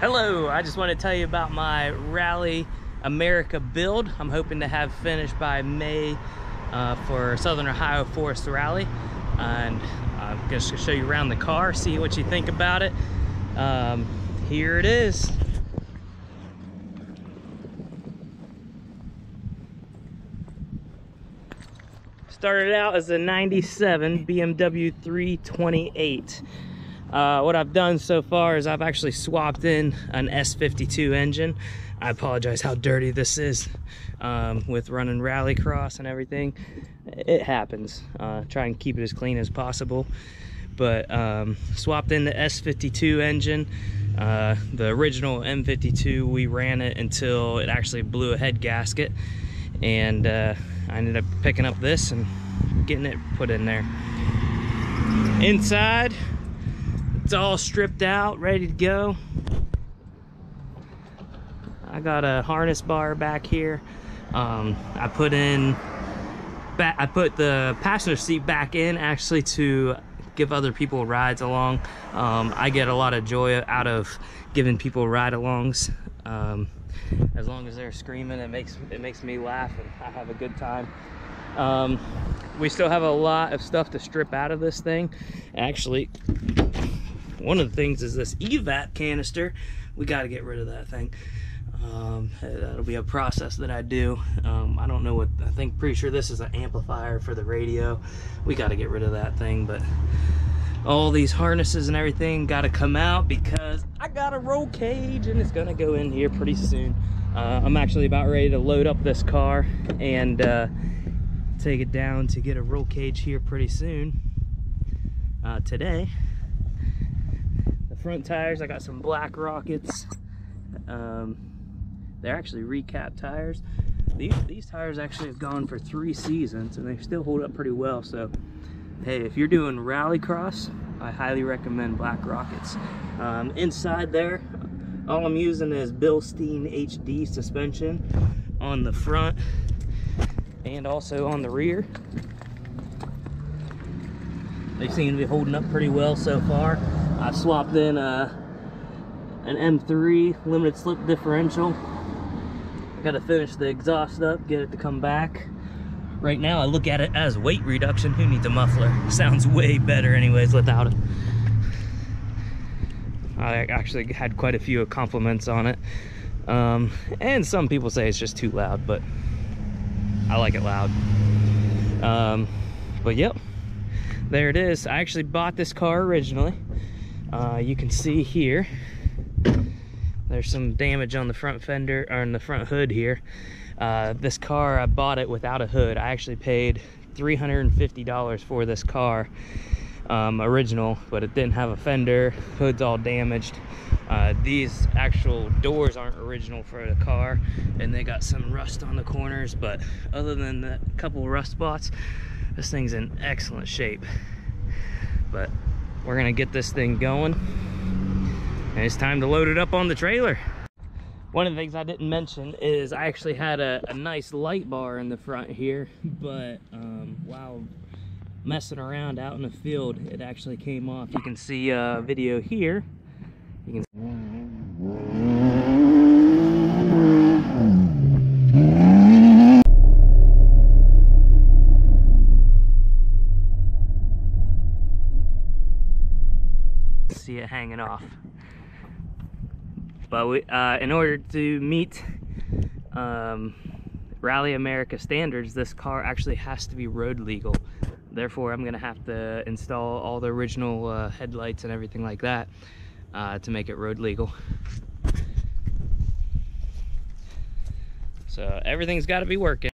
Hello, I just want to tell you about my Rally America build. I'm hoping to have finished by May for Southern Ohio Forest Rally. And I'm just going to show you around the car, see what you think about it. Here it is. Started out as a 97 BMW 328. What I've done so far is I've actually swapped in an S52 engine. I apologize how dirty this is with running Rallycross and everything. It happens. Try and keep it as clean as possible. But swapped in the S52 engine. The original M52, we ran it until it actually blew a head gasket. And I ended up picking up this and getting it put in there. Inside, it's all stripped out, ready to go. I got a harness bar back here. I put the passenger seat back in actually to give other people rides along. I get a lot of joy out of giving people ride-alongs. As long as they're screaming, it makes me laugh and I have a good time. We still have a lot of stuff to strip out of this thing. Actually, one of the things is this Evap canister. We got to get rid of that thing. That'll be a process that I do. I don't know what, pretty sure this is an amplifier for the radio. We got to get rid of that thing, but all these harnesses and everything got to come out because I got a roll cage and it's going to go in here pretty soon. I'm actually about ready to load up this car and take it down to get a roll cage here pretty soon. Today, the front tires, I got some black rockets. They're actually recap tires. These tires actually have gone for 3 seasons and they still hold up pretty well. So hey, if you're doing Rallycross, I highly recommend black rockets. Inside there, all I'm using is Bilstein HD suspension on the front and also on the rear. They seem to be holding up pretty well so far. I swapped in an M3 limited slip differential. Got to finish the exhaust up, get it to come back. Right now I look at it as weight reduction. Who needs a muffler? Sounds way better anyways without it. I actually had quite a few compliments on it. And some people say it's just too loud, but I like it loud. But yep, there it is. I actually bought this car originally. You can see here, there's some damage on the front fender, or on the front hood here. This car, I bought it without a hood. I actually paid $350 for this car, original, but it didn't have a fender. Hood's all damaged. These actual doors aren't original for the car, and they got some rust on the corners, but other than that couple rust spots, this thing's in excellent shape. But we're gonna get this thing going, and it's time to load it up on the trailer. One of the things I didn't mention is I actually had a nice light bar in the front here, but while messing around out in the field, it actually came off. You can see a video here. You can see it hanging off. But we, in order to meet Rally America standards, this car actually has to be road legal. Therefore, I'm gonna have to install all the original headlights and everything like that to make it road legal. So everything's got to be working.